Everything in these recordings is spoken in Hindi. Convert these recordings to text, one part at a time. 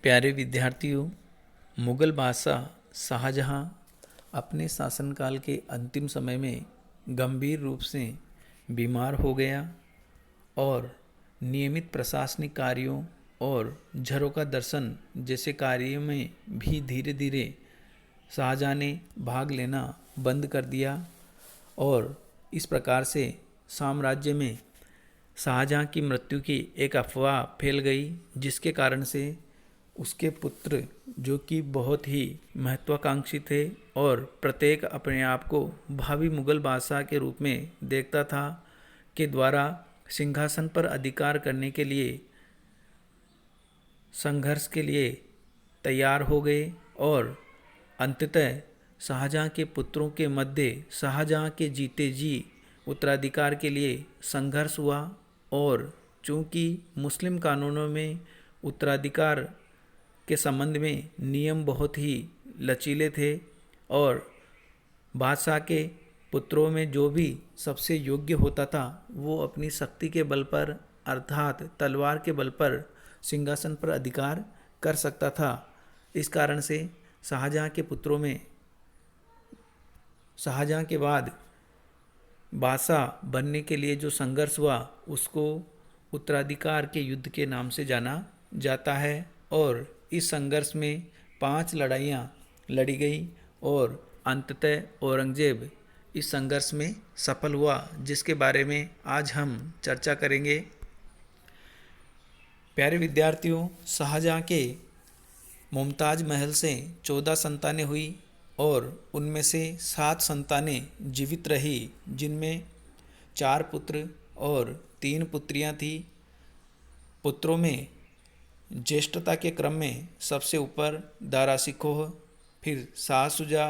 प्यारे विद्यार्थियों, मुग़ल बादशाह शाहजहां अपने शासनकाल के अंतिम समय में गंभीर रूप से बीमार हो गया और नियमित प्रशासनिक कार्यों और झरोका दर्शन जैसे कार्यों में भी धीरे धीरे शाहजहां ने भाग लेना बंद कर दिया और इस प्रकार से साम्राज्य में शाहजहां की मृत्यु की एक अफवाह फैल गई, जिसके कारण से उसके पुत्र, जो कि बहुत ही महत्वाकांक्षी थे और प्रत्येक अपने आप को भावी मुगल बादशाह के रूप में देखता था, के द्वारा सिंहासन पर अधिकार करने के लिए संघर्ष के लिए तैयार हो गए और अंततः शाहजहां के पुत्रों के मध्य शाहजहां के जीते जी उत्तराधिकार के लिए संघर्ष हुआ। और चूंकि मुस्लिम कानूनों में उत्तराधिकार के संबंध में नियम बहुत ही लचीले थे और बादशाह के पुत्रों में जो भी सबसे योग्य होता था वो अपनी शक्ति के बल पर अर्थात तलवार के बल पर सिंहासन पर अधिकार कर सकता था। इस कारण से शाहजहां के पुत्रों में शाहजहां के बाद बादशाह बनने के लिए जो संघर्ष हुआ उसको उत्तराधिकार के युद्ध के नाम से जाना जाता है और इस संघर्ष में 5 लड़ाइयाँ लड़ी गई और अंततः औरंगजेब इस संघर्ष में सफल हुआ, जिसके बारे में आज हम चर्चा करेंगे। प्यारे विद्यार्थियों, शाहजहां के मुमताज़ महल से 14 संतानें हुई और उनमें से 7 संतानें जीवित रही, जिनमें 4 पुत्र और 3 पुत्रियां थीं। पुत्रों में ज्येष्ठता के क्रम में सबसे ऊपर दारा शिकोह, फिर शाह शुजा,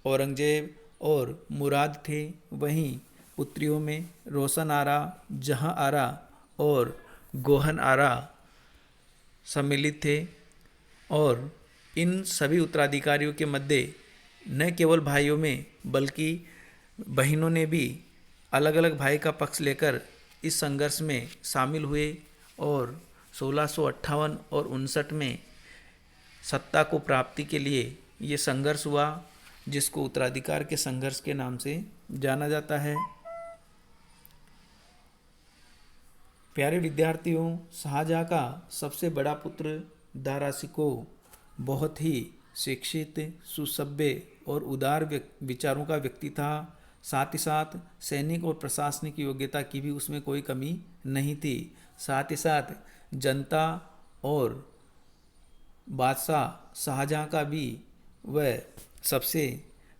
औरंगजेब और मुराद थे। वहीं पुत्रियों में रोशन आरा, जहां आरा और गोहन आरा सम्मिलित थे। और इन सभी उत्तराधिकारियों के मध्य न केवल भाइयों में बल्कि बहनों ने भी अलग अलग भाई का पक्ष लेकर इस संघर्ष में शामिल हुए और 1658 और 59 में सत्ता को प्राप्ति के लिए ये संघर्ष हुआ, जिसको उत्तराधिकार के संघर्ष के नाम से जाना जाता है। प्यारे विद्यार्थियों, शाहजहां का सबसे बड़ा पुत्र दारा शिकोह बहुत ही शिक्षित, सुसभ्य और उदार विचारों का व्यक्ति था। साथ ही साथ सैनिक और प्रशासनिक योग्यता की भी उसमें कोई कमी नहीं थी। साथ ही साथ जनता और बादशाह शाहजहां का भी वह सबसे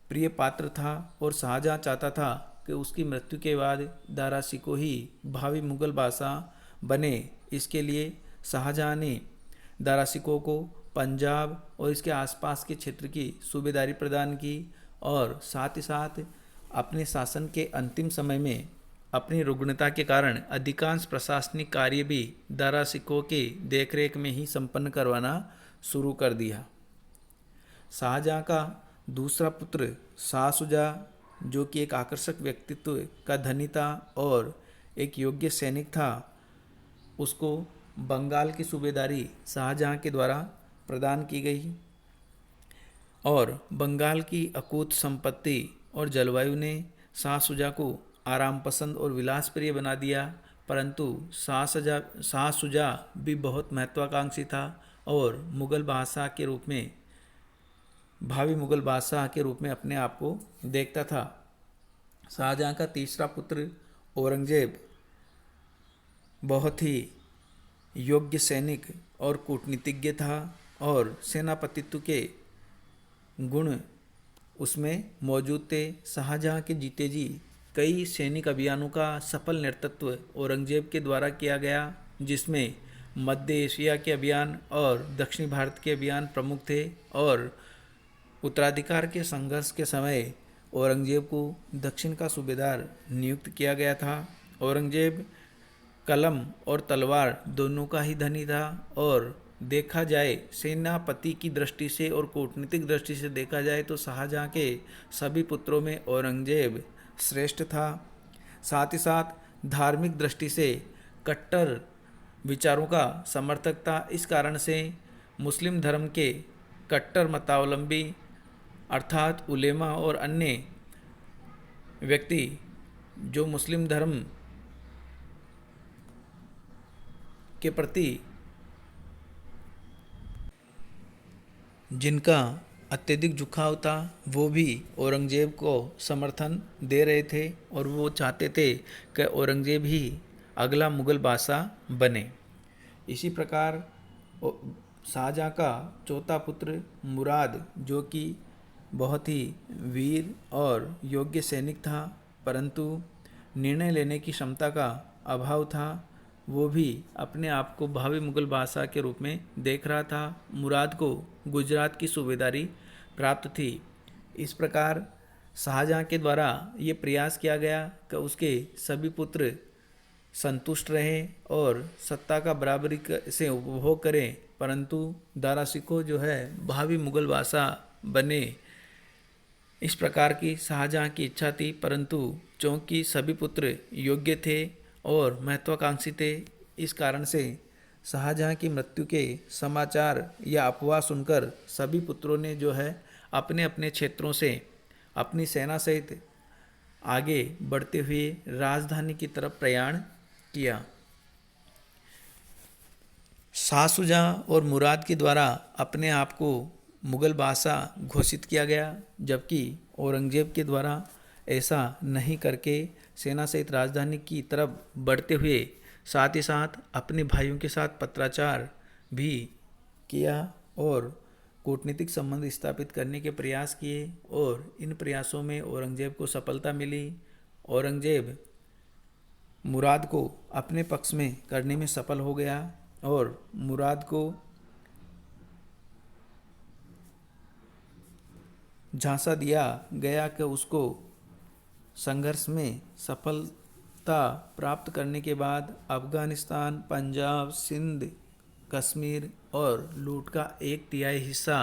प्रिय पात्र था और शाहजहां चाहता था कि उसकी मृत्यु के बाद दारा शिकोह ही भावी मुगल बादशाह बने। इसके लिए शाहजहां ने दारा शिकोह को पंजाब और इसके आसपास के क्षेत्र की सूबेदारी प्रदान की और साथ ही साथ अपने शासन के अंतिम समय में अपनी रुग्णता के कारण अधिकांश प्रशासनिक कार्य भी दारा शिकोह के देखरेख में ही संपन्न करवाना शुरू कर दिया। शाहजहां का दूसरा पुत्र शाह शुजा, जो कि एक आकर्षक व्यक्तित्व का धनी था और एक योग्य सैनिक था, उसको बंगाल की सूबेदारी शाहजहां के द्वारा प्रदान की गई। और बंगाल की अकूत संपत्ति और जलवायु ने शाह शुजा को आराम पसंद और विलासप्रिय बना दिया, परंतु शाह शुजा भी बहुत महत्वाकांक्षी था और मुगल बादशाह के रूप में भावी मुगल बादशाह के रूप में अपने आप को देखता था। शाहजहां का तीसरा पुत्र औरंगजेब बहुत ही योग्य सैनिक और कूटनीतिज्ञ था और सेनापतित्व के गुण उसमें मौजूद थे। शाहजहां के जीते जी कई सैनिक अभियानों का सफल नेतृत्व औरंगजेब के द्वारा किया गया, जिसमें मध्य एशिया के अभियान और दक्षिणी भारत के अभियान प्रमुख थे। और उत्तराधिकार के संघर्ष के समय औरंगजेब को दक्षिण का सूबेदार नियुक्त किया गया था। औरंगजेब कलम और तलवार दोनों का ही धनी था और देखा जाए सेनापति की दृष्टि से और कूटनीतिक दृष्टि से देखा जाए तो शाहजहां के सभी पुत्रों में औरंगजेब श्रेष्ठ था। साथ ही साथ धार्मिक दृष्टि से कट्टर विचारों का समर्थक था। इस कारण से मुस्लिम धर्म के कट्टर मतावलंबी अर्थात उलेमा और अन्य व्यक्ति जो मुस्लिम धर्म के प्रति जिनका अत्यधिक झुकाव था, वो भी औरंगजेब को समर्थन दे रहे थे और वो चाहते थे कि औरंगजेब ही अगला मुग़ल बादशाह बने। इसी प्रकार शाहजहाँ का चौथा पुत्र मुराद, जो कि बहुत ही वीर और योग्य सैनिक था, परंतु निर्णय लेने की क्षमता का अभाव था, वो भी अपने आप को भावी मुग़ल बादशाह के रूप में देख रहा था। मुराद को गुजरात की सूबेदारी प्राप्त थी। इस प्रकार शाहजहाँ के द्वारा ये प्रयास किया गया कि उसके सभी पुत्र संतुष्ट रहें और सत्ता का बराबरी से उपभोग करें, परंतु दारा शिकोह जो है भावी मुग़ल बादशाह बने। इस प्रकार की शाहजहाँ की इच्छा थी, परंतु चूंकि सभी पुत्र योग्य थे और महत्वाकांक्षी थे, इस कारण से शाहजहाँ की मृत्यु के समाचार या अफवाह सुनकर सभी पुत्रों ने जो है अपने अपने क्षेत्रों से अपनी सेना सहित आगे बढ़ते हुए राजधानी की तरफ प्रयाण किया। शाह शुजा और मुराद के द्वारा अपने आप को मुग़ल बादशाह घोषित किया गया, जबकि औरंगजेब के द्वारा ऐसा नहीं करके सेना सहित राजधानी की तरफ बढ़ते हुए साथ ही साथ अपने भाइयों के साथ पत्राचार भी किया और कूटनीतिक संबंध स्थापित करने के प्रयास किए और इन प्रयासों में औरंगजेब को सफलता मिली। औरंगजेब मुराद को अपने पक्ष में करने में सफल हो गया और मुराद को झांसा दिया गया कि उसको संघर्ष में सफलता प्राप्त करने के बाद अफ़गानिस्तान, पंजाब, सिंध, कश्मीर और लूट का 1/3 हिस्सा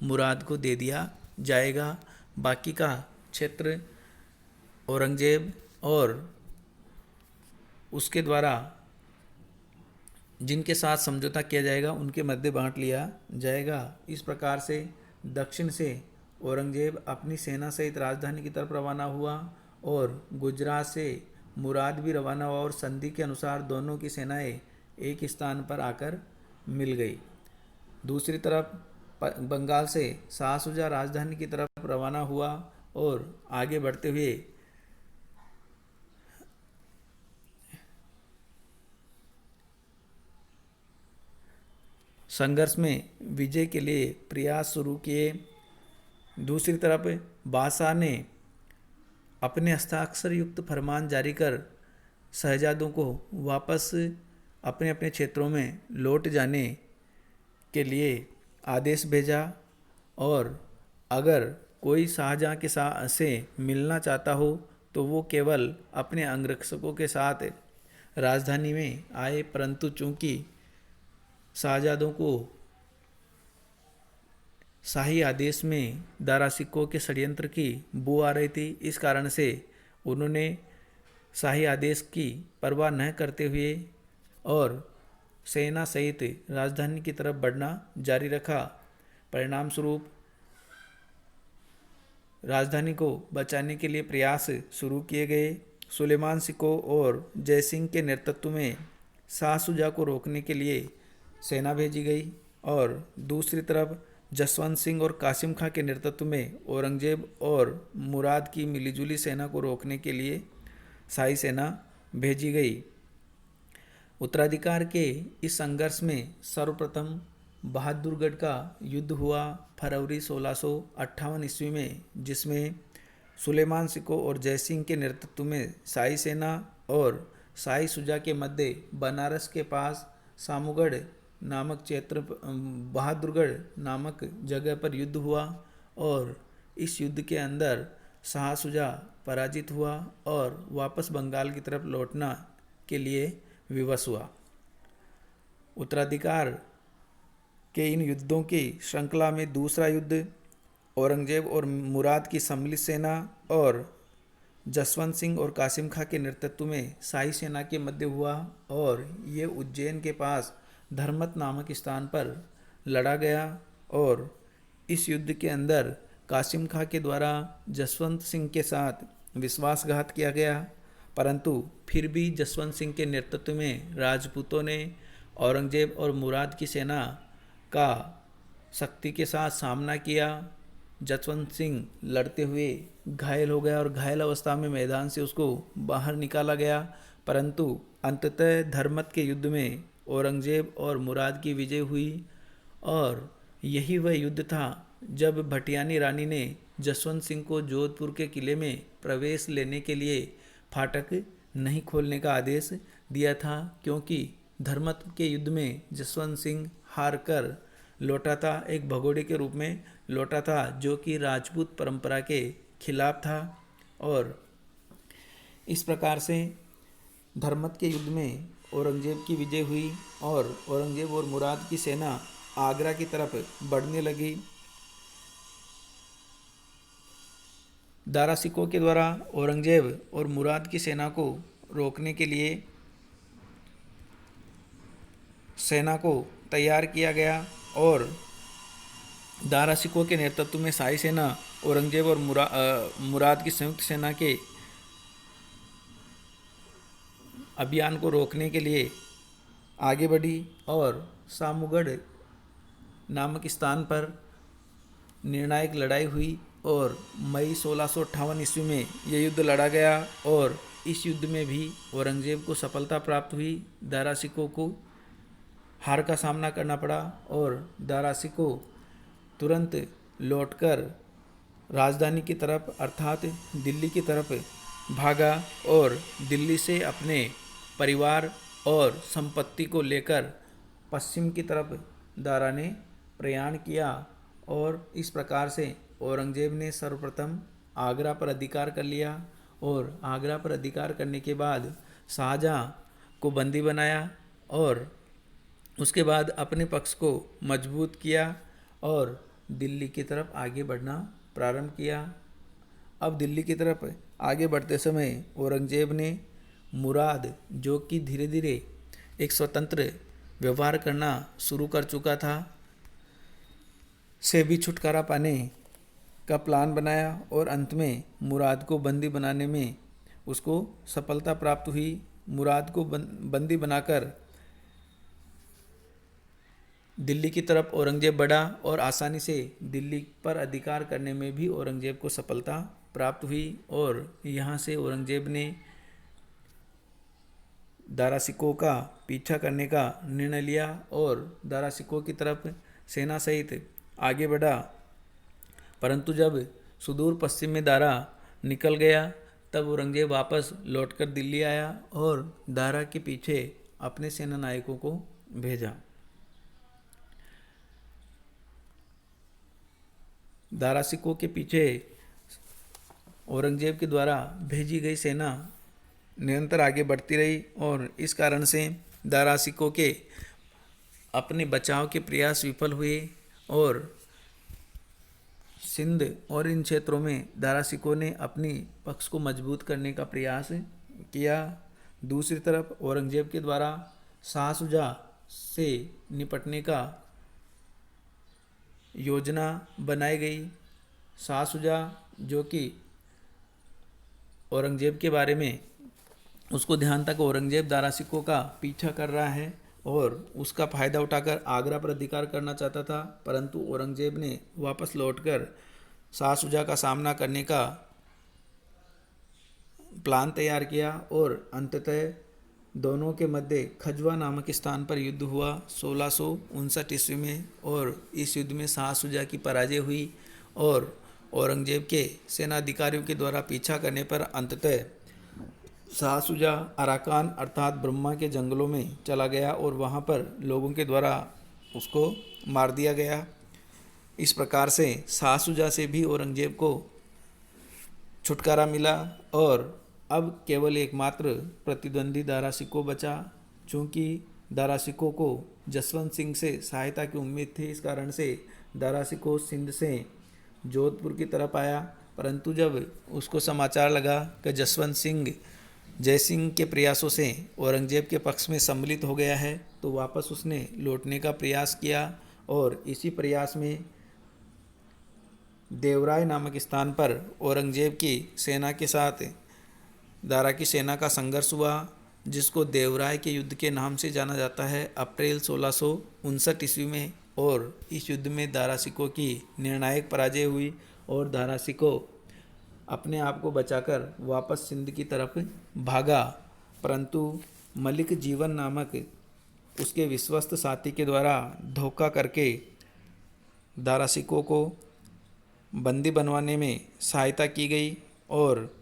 मुराद को दे दिया जाएगा। बाकी का क्षेत्र औरंगजेब और उसके द्वारा जिनके साथ समझौता किया जाएगा उनके मध्य बांट लिया जाएगा। इस प्रकार से दक्षिण से औरंगजेब अपनी सेना सहित राजधानी की तरफ रवाना हुआ और गुजरात से मुराद भी रवाना हुआ और संधि के अनुसार दोनों की सेनाएं एक स्थान पर आकर मिल गई। दूसरी तरफ बंगाल से शाह शुजा राजधानी की तरफ रवाना हुआ और आगे बढ़ते हुए संघर्ष में विजय के लिए प्रयास शुरू किए। दूसरी तरफ बादशाह ने अपने हस्ताक्षर युक्त फरमान जारी कर शहजादों को वापस अपने अपने क्षेत्रों में लौट जाने के लिए आदेश भेजा और अगर कोई शाहजहाँ के साथ से मिलना चाहता हो तो वो केवल अपने अंगरक्षकों के साथ राजधानी में आए। परंतु चूंकि शहजादों को शाही आदेश में दारा शिकोह के षड्यंत्र की बू आ रही थी, इस कारण से उन्होंने शाही आदेश की परवाह न करते हुए और सेना सहित राजधानी की तरफ बढ़ना जारी रखा। परिणाम स्वरूप राजधानी को बचाने के लिए प्रयास शुरू किए गए। सुलेमान शिकोह और जयसिंह के नेतृत्व में शाह शुजा को रोकने के लिए सेना भेजी गई और दूसरी तरफ जसवंत सिंह और कासिम खां के नेतृत्व में औरंगजेब और मुराद की मिलीजुली सेना को रोकने के लिए शाही सेना भेजी गई। उत्तराधिकार के इस संघर्ष में सर्वप्रथम बहादुरगढ़ का युद्ध हुआ फरवरी 1658 ईस्वी में, जिसमें सुलेमान शिकोह और जयसिंह के नेतृत्व में शाही सेना और शाही शुजा के मध्य बनारस के पास सामूगढ़ नामक क्षेत्र बहादुरगढ़ नामक जगह पर युद्ध हुआ और इस युद्ध के अंदर शाह शुजा पराजित हुआ और वापस बंगाल की तरफ लौटना के लिए विवश हुआ। उत्तराधिकार के इन युद्धों की श्रृंखला में दूसरा युद्ध औरंगजेब और मुराद की सम्मिलित सेना और जसवंत सिंह और कासिम खां के नेतृत्व में शाही सेना के मध्य हुआ और ये उज्जैन के पास धर्मत नामक स्थान पर लड़ा गया और इस युद्ध के अंदर कासिम खां के द्वारा जसवंत सिंह के साथ विश्वासघात किया गया, परंतु फिर भी जसवंत सिंह के नेतृत्व में राजपूतों ने औरंगजेब और मुराद की सेना का शक्ति के साथ सामना किया। जसवंत सिंह लड़ते हुए घायल हो गया और घायल अवस्था में मैदान से उसको बाहर निकाला गया, परंतु अंततः धर्मत के युद्ध में औरंगजेब और मुराद की विजय हुई। और यही वह युद्ध था जब भटियानी रानी ने जसवंत सिंह को जोधपुर के किले में प्रवेश लेने के लिए फाटक नहीं खोलने का आदेश दिया था, क्योंकि धर्मत के युद्ध में जसवंत सिंह हार कर लौटा था, एक भगोड़े के रूप में लौटा था जो कि राजपूत परंपरा के खिलाफ था। और इस प्रकार से धर्मत के युद्ध में औरंगजेब की विजय हुई और औरंगजेब और मुराद की सेना आगरा की तरफ बढ़ने लगी। दारा सिकों के द्वारा औरंगजेब और मुराद की सेना को रोकने के लिए सेना को तैयार किया गया और दारा सिकों के नेतृत्व में शाही सेना औरंगजेब और मुराद की संयुक्त सेना के अभियान को रोकने के लिए आगे बढ़ी और सामूगढ़ नामक स्थान पर निर्णायक लड़ाई हुई और मई 1658 ईस्वी में यह युद्ध लड़ा गया और इस युद्ध में भी औरंगजेब को सफलता प्राप्त हुई। दारा सिकों को हार का सामना करना पड़ा और दारा सिकों तुरंत लौटकर राजधानी की तरफ अर्थात दिल्ली की तरफ भागा और दिल्ली से अपने परिवार और संपत्ति को लेकर पश्चिम की तरफ दारा ने प्रयाण किया। और इस प्रकार से औरंगजेब ने सर्वप्रथम आगरा पर अधिकार कर लिया और आगरा पर अधिकार करने के बाद शाहजहाँ को बंदी बनाया और उसके बाद अपने पक्ष को मजबूत किया और दिल्ली की तरफ आगे बढ़ना प्रारंभ किया। अब दिल्ली की तरफ आगे बढ़ते समय औरंगजेब ने मुराद, जो कि धीरे धीरे एक स्वतंत्र व्यवहार करना शुरू कर चुका था, से भी छुटकारा पाने का प्लान बनाया और अंत में मुराद को बंदी बनाने में उसको सफलता प्राप्त हुई। मुराद को बंदी बनाकर दिल्ली की तरफ औरंगजेब बढ़ा और आसानी से दिल्ली पर अधिकार करने में भी औरंगजेब को सफलता प्राप्त हुई और यहाँ से औरंगजेब ने दारा सिकों का पीछा करने का निर्णय लिया और दारा सिकों की तरफ सेना सहित आगे बढ़ा, परंतु जब सुदूर पश्चिम में दारा निकल गया तब औरंगजेब वापस लौटकर दिल्ली आया और दारा के पीछे अपने सेना नायकों को भेजा। दारा सिकों के पीछे औरंगजेब के द्वारा भेजी गई सेना निरंतर आगे बढ़ती रही और इस कारण से दारा सिकों के अपने बचाव के प्रयास विफल हुए और सिंध और इन क्षेत्रों में दारा सिकों ने अपनी पक्ष को मजबूत करने का प्रयास किया। दूसरी तरफ औरंगजेब के द्वारा शाह शुजा से निपटने का योजना बनाई गई। शाह शुजा, जो कि औरंगजेब के बारे में उसको ध्यान था कि औरंगजेब दारा सिकों का पीछा कर रहा है और उसका फ़ायदा उठाकर आगरा पर अधिकार करना चाहता था, परंतु औरंगजेब ने वापस लौटकर शाह शुजा का सामना करने का प्लान तैयार किया और अंततः दोनों के मध्य खजवा नामक स्थान पर युद्ध हुआ 1659 ईस्वी में और इस युद्ध में शाह शुजा की पराजय हुई और औरंगजेब के सेनाधिकारियों के द्वारा पीछा करने पर अंततः शाह शुजा अराकान अर्थात ब्रह्मा के जंगलों में चला गया और वहाँ पर लोगों के द्वारा उसको मार दिया गया। इस प्रकार से शाह शुजा से भी औरंगजेब को छुटकारा मिला और अब केवल एकमात्र प्रतिद्वंदी दारा सिकों बचा। चूँकि दारा सिकों को जसवंत सिंह से सहायता की उम्मीद थी, इस कारण से दारा सिकों सिंध से जोधपुर की तरफ आया, परंतु जब उसको समाचार लगा कि जसवंत सिंह जयसिंह के प्रयासों से औरंगजेब के पक्ष में सम्मिलित हो गया है तो वापस उसने लौटने का प्रयास किया और इसी प्रयास में देवराय नामक स्थान पर औरंगजेब की सेना के साथ दारा की सेना का संघर्ष हुआ, जिसको देवराय के युद्ध के नाम से जाना जाता है, अप्रैल 1659 ईस्वी में। और इस युद्ध में दारा शिकोह की निर्णायक पराजय हुई और दारा शिकोह अपने आप को बचाकर वापस सिंध की तरफ भागा, परंतु मलिक जीवन नामक उसके विश्वस्त साथी के द्वारा धोखा करके दारा शिकोह को बंदी बनवाने में सहायता की गई और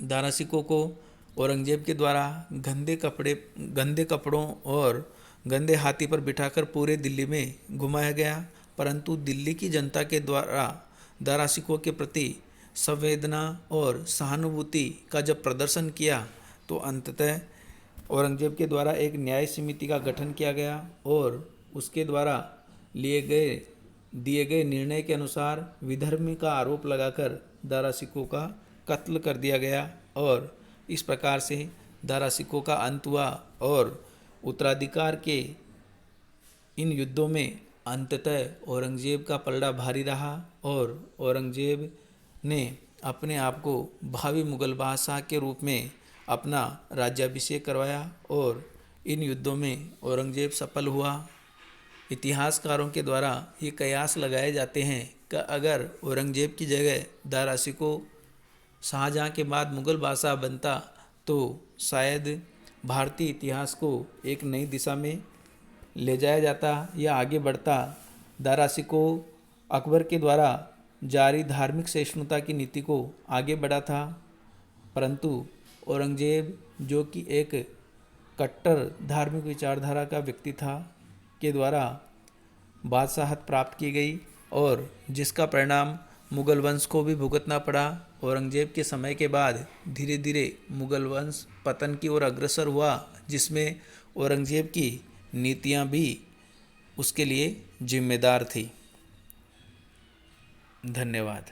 दारा शिकोह को औरंगजेब के द्वारा गंदे कपड़ों और गंदे हाथी पर बिठाकर पूरे दिल्ली में घुमाया गया। परंतु दिल्ली की जनता के द्वारा दारा शिकोह के प्रति संवेदना और सहानुभूति का जब प्रदर्शन किया तो अंततः औरंगजेब के द्वारा एक न्याय समिति का गठन किया गया और उसके द्वारा दिए गए निर्णय के अनुसार विधर्मी का आरोप लगाकर दारा शिकोह का कत्ल कर दिया गया और इस प्रकार से दारा शिकोह का अंत हुआ और उत्तराधिकार के इन युद्धों में अंततः औरंगजेब का पलड़ा भारी रहा और औरंगजेब ने अपने आप को भावी मुगल बादशाह के रूप में अपना राज्याभिषेक करवाया और इन युद्धों में औरंगजेब सफल हुआ। इतिहासकारों के द्वारा ये कयास लगाए जाते हैं कि अगर औरंगजेब की जगह दारा शिकोह शाहजहाँ के बाद मुगल बादशाह बनता तो शायद भारतीय इतिहास को एक नई दिशा में ले जाया जाता या आगे बढ़ता। दारा शिकोह अकबर के द्वारा जारी धार्मिक सहिष्णुता की नीति को आगे बढ़ा था, परंतु औरंगजेब जो कि एक कट्टर धार्मिक विचारधारा का व्यक्ति था के द्वारा बादशाहत प्राप्त की गई और जिसका परिणाम मुगल वंश को भी भुगतना पड़ा। औरंगजेब के समय के बाद धीरे धीरे मुगल वंश पतन की ओर अग्रसर हुआ, जिसमें औरंगजेब की नीतियां भी उसके लिए जिम्मेदार थी। धन्यवाद।